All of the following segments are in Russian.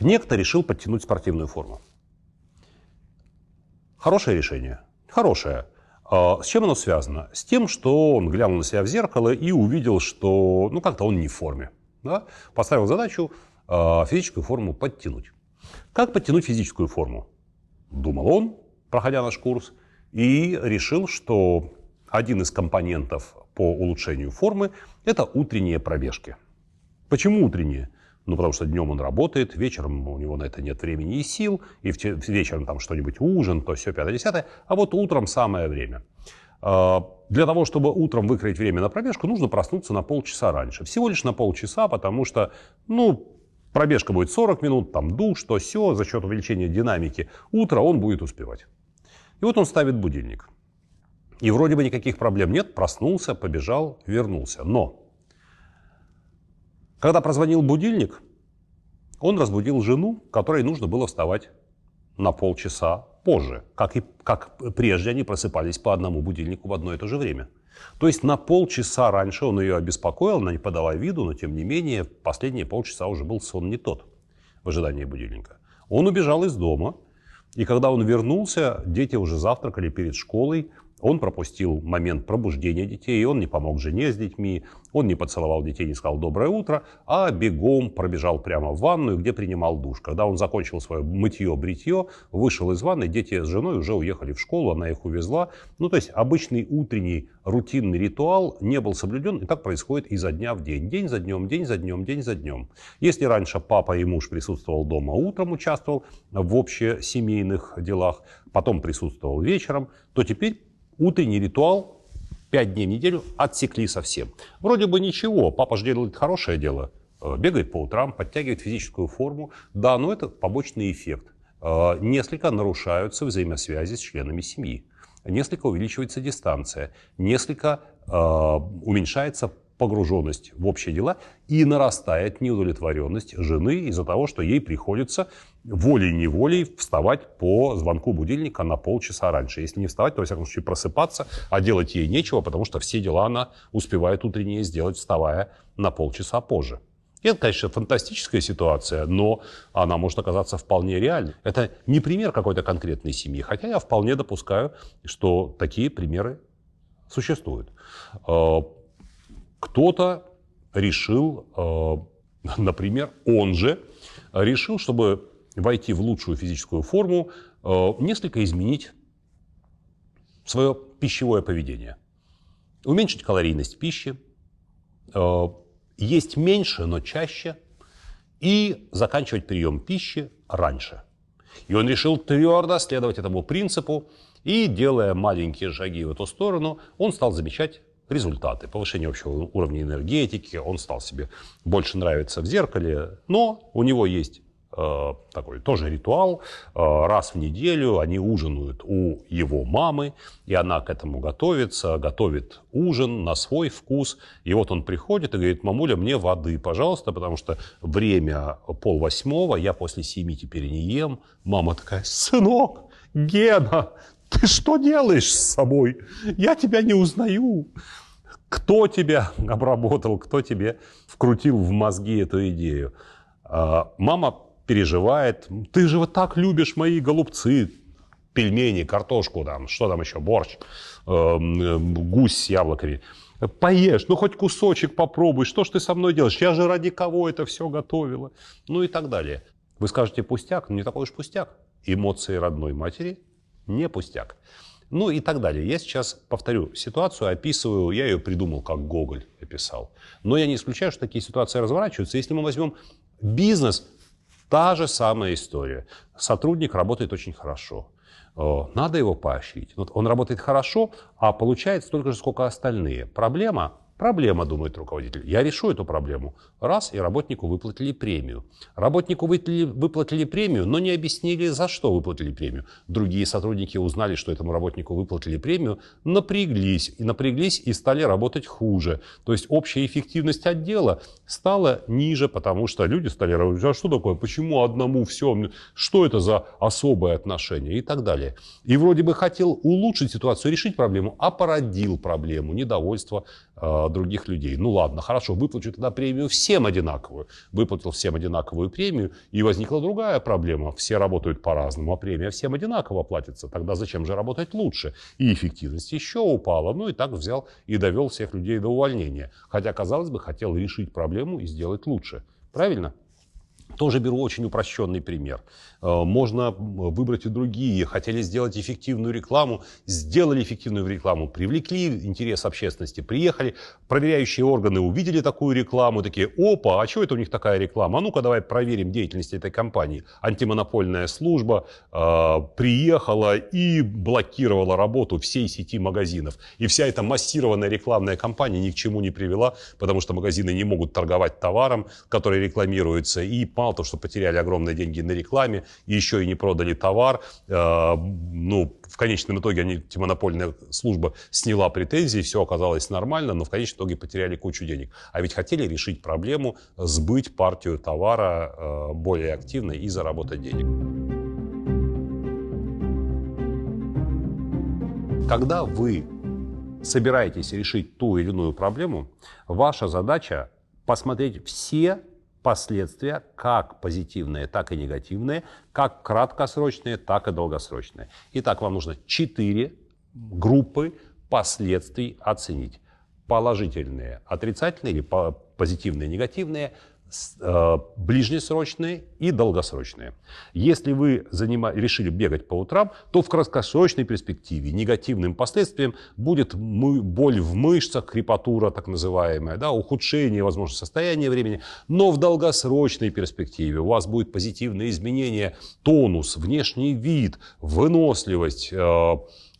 Некто решил подтянуть спортивную форму. Хорошее решение. Хорошее. С чем оно связано? С тем, что он глянул на себя в зеркало и увидел, что как-то он не в форме. Да? Поставил задачу физическую форму подтянуть. Как подтянуть физическую форму? Думал он, проходя наш курс, и решил, что один из компонентов по улучшению формы – это утренние пробежки. Почему утренние? Потому что днем он работает, вечером у него на это нет времени и сил, и вечером там что-нибудь ужин, то все 5-10, а вот утром самое время. Для того, чтобы утром выкроить время на пробежку, нужно проснуться на полчаса раньше. Всего лишь на полчаса, потому что, пробежка будет 40 минут, там душ, то все, за счет увеличения динамики утра он будет успевать. И вот он ставит будильник. И вроде бы никаких проблем нет, проснулся, побежал, вернулся. Но когда прозвонил будильник, он разбудил жену, которой нужно было вставать на полчаса позже. Как прежде они просыпались по одному будильнику в одно и то же время. То есть на полчаса раньше он ее обеспокоил, она не подала виду, но тем не менее последние полчаса уже был сон не тот в ожидании будильника. Он убежал из дома, и когда он вернулся, дети уже завтракали перед школой. Он пропустил момент пробуждения детей, он не помог жене с детьми, он не поцеловал детей, не сказал «доброе утро», а бегом пробежал прямо в ванную, где принимал душ. Когда он закончил свое мытье-бритье, вышел из ванны, дети с женой уже уехали в школу, она их увезла. То есть обычный утренний рутинный ритуал не был соблюден, и так происходит изо дня в день. День за днем, день за днем, день за днем. Если раньше папа и муж присутствовал дома утром, участвовал в общесемейных делах, потом присутствовал вечером, то теперь утренний ритуал 5 дней в неделю отсекли совсем. Вроде бы ничего, папа же делает хорошее дело, бегает по утрам, подтягивает физическую форму. Да, но это побочный эффект. Несколько нарушаются взаимосвязи с членами семьи, несколько увеличивается дистанция, несколько уменьшается погруженность в общие дела и нарастает неудовлетворенность жены из-за того, что ей приходится волей-неволей вставать по звонку будильника на полчаса раньше. Если не вставать, то, во всяком случае, просыпаться, а делать ей нечего, потому что все дела она успевает утренние сделать, вставая на полчаса позже. И это, конечно, фантастическая ситуация, но она может оказаться вполне реальной. Это не пример какой-то конкретной семьи, хотя я вполне допускаю, что такие примеры существуют. Кто-то решил, например, он же решил, чтобы войти в лучшую физическую форму, несколько изменить свое пищевое поведение. Уменьшить калорийность пищи, есть меньше, но чаще, и заканчивать прием пищи раньше. И он решил твердо следовать этому принципу, и, делая маленькие шаги в эту сторону, он стал замечать результаты. Повышение общего уровня энергетики, он стал себе больше нравиться в зеркале, но у него есть такой тоже ритуал. Раз в неделю они ужинают у его мамы, и она к этому готовится, готовит ужин на свой вкус. И вот он приходит и говорит: мамуля, мне воды, пожалуйста, потому что время 7:30, я после 7 теперь не ем. Мама такая: сынок, Гена, ты что делаешь с собой? Я тебя не узнаю. Кто тебя обработал, кто тебе вкрутил в мозги эту идею? Мама переживает. Ты же вот так любишь мои голубцы, пельмени, картошку, там, что там еще, борщ, гусь с яблоками. Поешь, хоть кусочек попробуй, что ж ты со мной делаешь? Я же ради кого это все готовила? И так далее. Вы скажете: пустяк, но не такой уж пустяк. Эмоции родной матери не пустяк. И так далее. Я сейчас повторю ситуацию, описываю, я ее придумал, как Гоголь описал. Но я не исключаю, что такие ситуации разворачиваются. Если мы возьмем бизнес, та же самая история. Сотрудник работает очень хорошо. Надо его поощрить. Он работает хорошо, а получает столько же, сколько остальные. Проблема, думает руководитель. Я решу эту проблему. Раз, и работнику выплатили премию. Работнику выплатили премию, но не объяснили, за что выплатили премию. Другие сотрудники узнали, что этому работнику выплатили премию, напряглись и стали работать хуже. То есть общая эффективность отдела стала ниже, потому что люди стали работать: а что такое, почему одному все, что это за особое отношение и так далее. И вроде бы хотел улучшить ситуацию, решить проблему, а породил проблему, недовольство других людей. Ну ладно, хорошо, выплачу тогда премию всем одинаковую. Выплатил всем одинаковую премию, и возникла другая проблема. Все работают по-разному, а премия всем одинаково платится. Тогда зачем же работать лучше? И эффективность еще упала. Ну и так взял и довел всех людей до увольнения. Хотя, казалось бы, хотел решить проблему и сделать лучше. Правильно? Тоже беру очень упрощенный пример. Можно выбрать и другие. Хотели сделать эффективную рекламу, сделали эффективную рекламу, привлекли интерес общественности, приехали, проверяющие органы увидели такую рекламу, такие: опа, а что это у них такая реклама? А ну-ка давай проверим деятельность этой компании. Антимонопольная служба приехала и блокировала работу всей сети магазинов. И вся эта массированная рекламная кампания ни к чему не привела, потому что магазины не могут торговать товаром, который рекламируется, и мало того, что потеряли огромные деньги на рекламе, и еще и не продали товар. Ну, в конечном итоге антимонопольная служба сняла претензии, все оказалось нормально, но в конечном итоге потеряли кучу денег. А ведь хотели решить проблему, сбыть партию товара более активно и заработать денег. Когда вы собираетесь решить ту или иную проблему, ваша задача посмотреть все последствия, как позитивные, так и негативные, как краткосрочные, так и долгосрочные. Итак, вам нужно 4 группы последствий оценить. Положительные, отрицательные или позитивные, негативные, ближнесрочные и долгосрочные. Если вы решили бегать по утрам, то в краткосрочной перспективе негативным последствием будет боль в мышцах, крепатура так называемая, да, ухудшение, возможно, состояния времени. Но в долгосрочной перспективе у вас будет позитивное изменение: тонус, внешний вид, выносливость,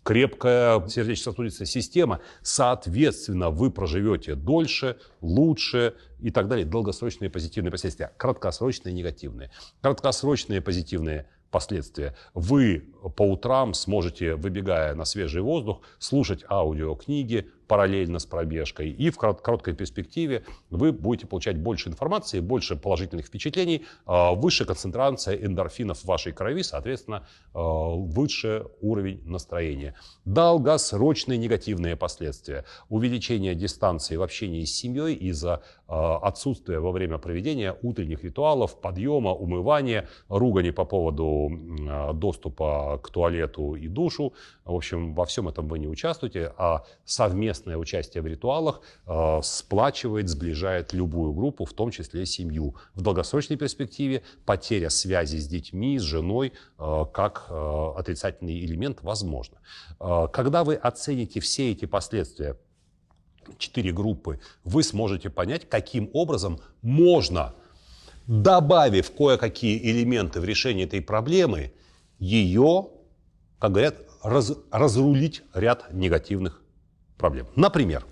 крепкая сердечно-сосудистая система. Соответственно, вы проживете дольше, лучше и так далее. Долгосрочные позитивные последствия. Краткосрочные негативные. Краткосрочные позитивные последствия. Вы по утрам сможете, выбегая на свежий воздух, слушать аудиокниги параллельно с пробежкой. И в короткой перспективе вы будете получать больше информации, больше положительных впечатлений, выше концентрация эндорфинов в вашей крови, соответственно, выше уровень настроения. Долгосрочные негативные последствия. Увеличение дистанции в общении с семьей из-за отсутствия во время проведения утренних ритуалов, подъема, умывания, ругани по поводу доступа к туалету и душу. В общем, во всем этом вы не участвуете, а совместное участие в ритуалах сплачивает, сближает любую группу, в том числе семью. В долгосрочной перспективе потеря связи с детьми, с женой, как отрицательный элемент возможно. Когда вы оцените все эти последствия, 4 группы, вы сможете понять, каким образом можно, добавив кое-какие элементы в решение этой проблемы, ее, как говорят, разрулить ряд негативных проблем. Например,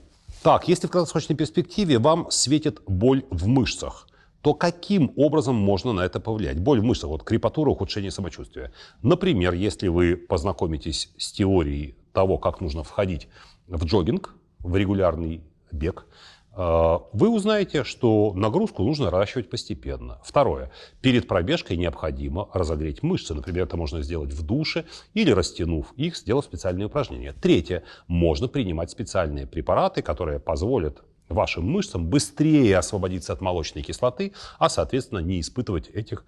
если в краткосрочной перспективе вам светит боль в мышцах, то каким образом можно на это повлиять? Боль в мышцах, крепатура, ухудшение самочувствия. Например, если вы познакомитесь с теорией того, как нужно входить в джогинг, в регулярный бег, вы узнаете, что нагрузку нужно наращивать постепенно. Второе. Перед пробежкой необходимо разогреть мышцы. Например, это можно сделать в душе или, растянув их, сделав специальные упражнения. Третье. Можно принимать специальные препараты, которые позволят вашим мышцам быстрее освободиться от молочной кислоты, а, соответственно, не испытывать этих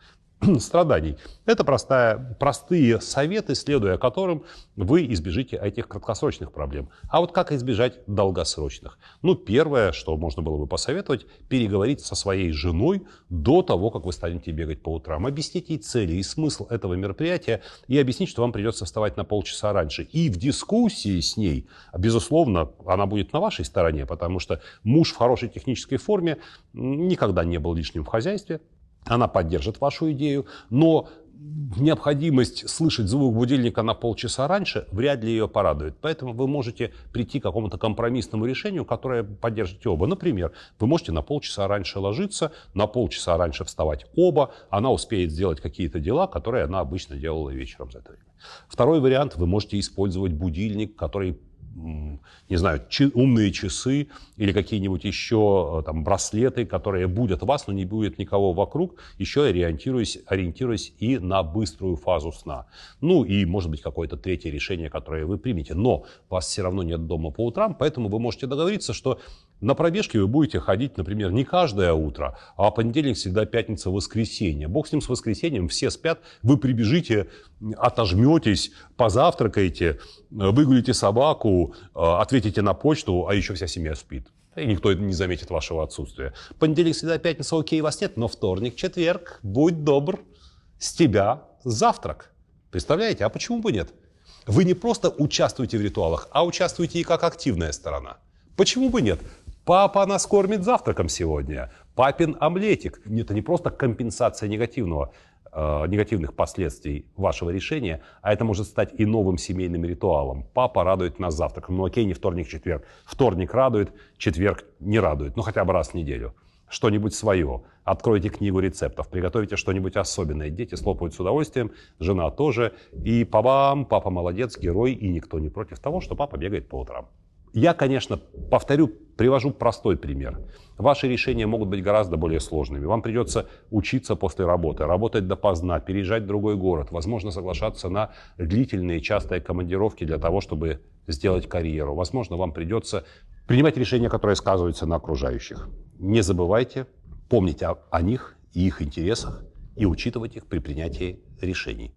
страданий. Это простые советы, следуя которым вы избежите этих краткосрочных проблем. А вот как избежать долгосрочных? Первое, что можно было бы посоветовать, переговорить со своей женой до того, как вы станете бегать по утрам. Объяснить ей цели и смысл этого мероприятия и объяснить, что вам придется вставать на полчаса раньше. И в дискуссии с ней, безусловно, она будет на вашей стороне, потому что муж в хорошей технической форме никогда не был лишним в хозяйстве. Она поддержит вашу идею, но необходимость слышать звук будильника на полчаса раньше вряд ли ее порадует. Поэтому вы можете прийти к какому-то компромиссному решению, которое поддержите оба. Например, вы можете на полчаса раньше ложиться, на полчаса раньше вставать оба. Она успеет сделать какие-то дела, которые она обычно делала вечером за это время. Второй вариант. Вы можете использовать будильник, который не знаю, умные часы или какие-нибудь еще там браслеты, которые будут вас, но не будет никого вокруг, еще ориентируясь и на быструю фазу сна. Ну и, может быть, какое-то третье решение, которое вы примете. Но вас все равно нет дома по утрам, поэтому вы можете договориться, что на пробежке вы будете ходить, например, не каждое утро, а понедельник, среда, пятница, воскресенье. Бог с ним, с воскресеньем, все спят, вы прибежите, отожметесь, позавтракаете, выгулите собаку, ответите на почту, а еще вся семья спит. И никто не заметит вашего отсутствия. Понедельник, среда, пятница, окей, вас нет, но вторник, четверг, будь добр, с тебя завтрак. Представляете, а почему бы нет? Вы не просто участвуете в ритуалах, а участвуете и как активная сторона. Почему бы нет? Папа нас кормит завтраком сегодня. Папин омлетик. Это не просто компенсация негативных последствий вашего решения, а это может стать и новым семейным ритуалом. Папа радует нас завтраком. Ну окей, не вторник, четверг. Вторник радует, четверг не радует. Ну хотя бы раз в неделю. Что-нибудь свое. Откройте книгу рецептов, приготовите что-нибудь особенное. Дети слопают с удовольствием, жена тоже. И па-бам, папа молодец, герой, и никто не против того, что папа бегает по утрам. Я, конечно, привожу простой пример. Ваши решения могут быть гораздо более сложными. Вам придется учиться после работы, работать допоздна, переезжать в другой город, возможно, соглашаться на длительные, частые командировки для того, чтобы сделать карьеру. Возможно, вам придется принимать решения, которые сказываются на окружающих. Не забывайте, помните о них и их интересах и учитывать их при принятии решений.